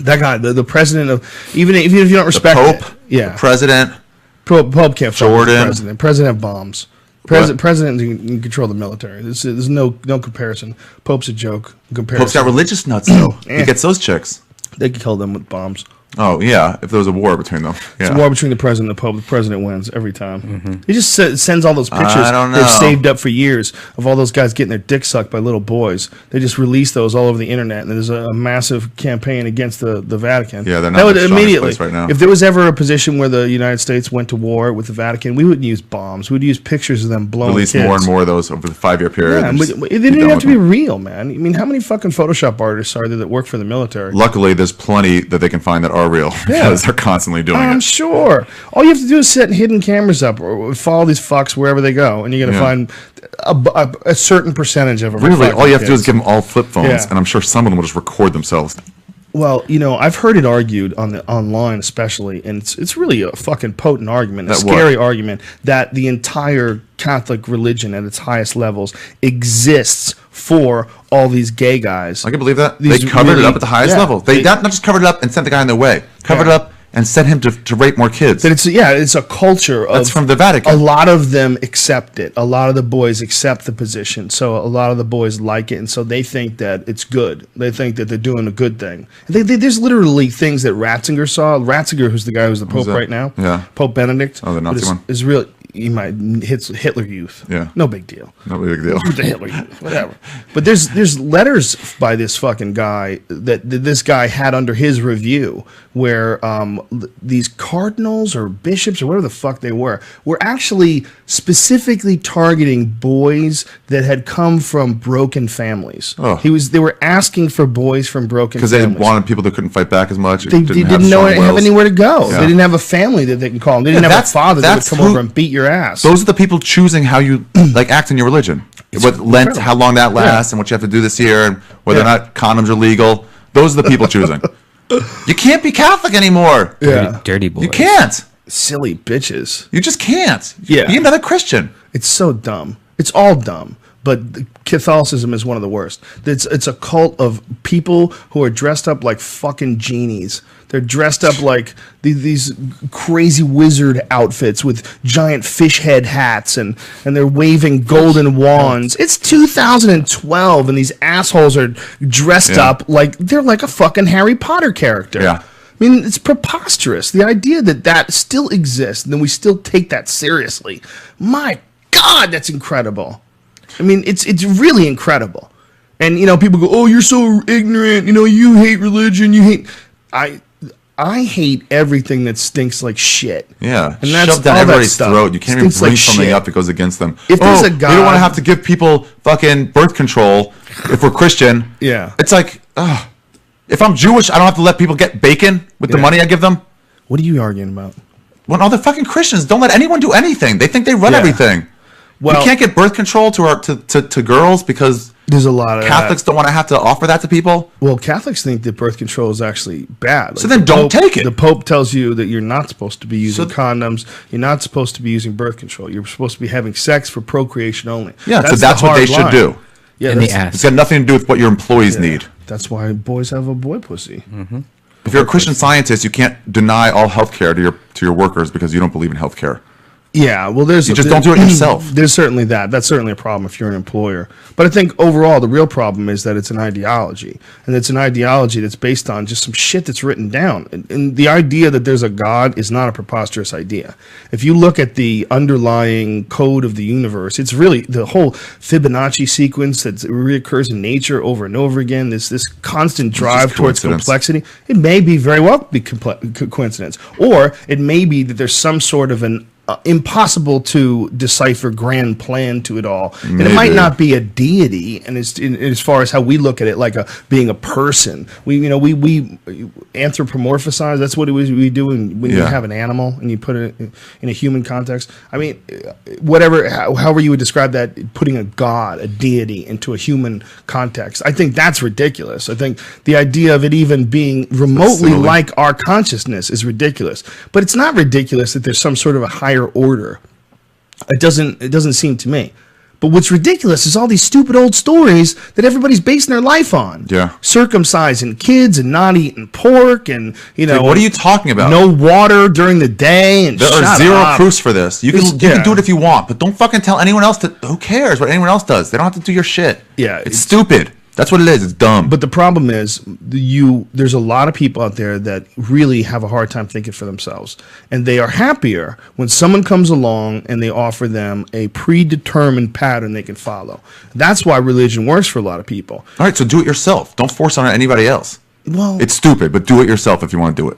That guy, the president of, even if you don't respect the Pope, the president, Pope can't fuck with Jordan. the president. President have bombs. President can control the military. There's no comparison. Pope's a joke. Pope's got religious nuts though. He gets those chicks. They can kill them with bombs. Oh yeah, if there was a war between them. Yeah. It's a war between the president and the Pope. The president wins every time. He just sends all those pictures they've saved up for years of all those guys getting their dick sucked by little boys. They just release those all over the internet, and there's a massive campaign against the Vatican. Yeah, they're not in the strongest place right now. If there was ever a position where the United States went to war with the Vatican, we wouldn't use bombs. We'd use pictures of them blowing release kids. more and more of those over the 5-year period. Yeah, but they didn't have to be real, man. I mean, how many fucking Photoshop artists are there that work for the military? Luckily, there's plenty that they can find that are real. Yeah. They're constantly doing it. I'm sure. All you have to do is set hidden cameras up or follow these fucks wherever they go, and you're going to find a certain percentage of them. Really, all you have to do is give them all flip phones, Yeah. and I'm sure some of them will just record themselves. Well, I've heard it argued online especially, and it's really a fucking potent argument, a scary argument, that the entire Catholic religion at its highest levels exists for all these gay guys. I can believe that. They covered it up at the highest level. They not just covered it up and sent the guy in their way. Covered it up and sent him to rape more kids. But it's a culture of... That's from the Vatican. A lot of them accept it. A lot of the boys accept the position. So a lot of the boys like it, and so they think that it's good. They think that they're doing a good thing. There's literally things that Ratzinger saw. Ratzinger, who's the guy who's the Pope right now. Yeah. Pope Benedict. Oh, the Nazi one. Is real... He might hits Hitler Youth. Yeah. No big deal. No big deal. The Hitler Youth, whatever. But there's letters by this fucking guy that this guy had under his review where these cardinals or bishops or whatever the fuck they were actually specifically targeting boys that had come from broken families. Oh. They were asking for boys from broken families. Because they wanted people that couldn't fight back as much. They didn't have anywhere to go. Yeah. They didn't have a family that they can call them. They didn't have a father that would come over and beat your ass. Those are the people choosing how you act in your religion. What Lent, how long that lasts, and what you have to do this year, and whether or not condoms are legal. Those are the people choosing. You can't be Catholic anymore. Yeah. Dirty boys. You can't. Silly bitches. You just can't. Yeah. Be another Christian. It's so dumb. It's all dumb. But Catholicism is one of the worst. It's a cult of people who are dressed up like fucking genies. They're dressed up like these crazy wizard outfits with giant fish head hats, and they're waving golden wands. It's 2012, and these assholes are dressed up like they're like a fucking Harry Potter character. Yeah. I mean, it's preposterous. The idea that still exists, and then we still take that seriously. My God, that's incredible. I mean, it's really incredible. And, people go, oh, you're so ignorant. You hate religion. You hate... I hate everything that stinks like shit. Yeah, and that's shoved down everybody's throat. You can't even bring something up that goes against them. If there's a God... we don't want to have to give people fucking birth control if we're Christian. Yeah. It's like, if I'm Jewish, I don't have to let people get bacon with the money I give them. What are you arguing about? Well, no, they're fucking Christians. Don't let anyone do anything. They think they run everything. Well, we can't get birth control to girls because there's a lot of Catholics don't want to have to offer that to people. Well, Catholics think that birth control is actually bad. Like so then don't take it. The Pope tells you that you're not supposed to be using condoms. You're not supposed to be using birth control. You're supposed to be having sex for procreation only. Yeah, so that's what they should do. Yeah, it's got nothing to do with what your employees need. That's why boys have a boy pussy. Mm-hmm. If you're a Christian Scientist, you can't deny all healthcare to your workers because you don't believe in healthcare. Yeah, well, you just don't do it yourself. There's certainly that. That's certainly a problem if you're an employer. But I think overall, the real problem is that it's an ideology, and it's an ideology that's based on just some shit that's written down. And the idea that there's a God is not a preposterous idea. If you look at the underlying code of the universe, it's really the whole Fibonacci sequence that reoccurs in nature over and over again. This constant drive towards complexity. It may be very well be coincidence, or it may be that there's some sort of an impossible to decipher grand plan to it all. Maybe. And it might not be a deity, and as far as how we look at it, like being a person. We anthropomorphize. That's what we do when you have an animal and you put it in a human context. I mean, however you would describe that, putting a god, a deity, into a human context. I think that's ridiculous. I think the idea of it even being remotely like our consciousness is ridiculous. But it's not ridiculous that there's some sort of a higher order. It doesn't seem to me. But what's ridiculous is all these stupid old stories that everybody's basing their life on. Yeah. Circumcising kids and not eating pork and, Dude, what are you talking about? No water during the day. And there are zero proofs for this. You can do it if you want, but don't fucking tell anyone else who cares what anyone else does. They don't have to do your shit. Yeah. It's stupid. That's what it is. It's dumb. But the problem is, there's a lot of people out there that really have a hard time thinking for themselves. And they are happier when someone comes along and they offer them a predetermined pattern they can follow. That's why religion works for a lot of people. All right, so do it yourself. Don't force it on anybody else. Well, it's stupid, but do it yourself if you want to do it.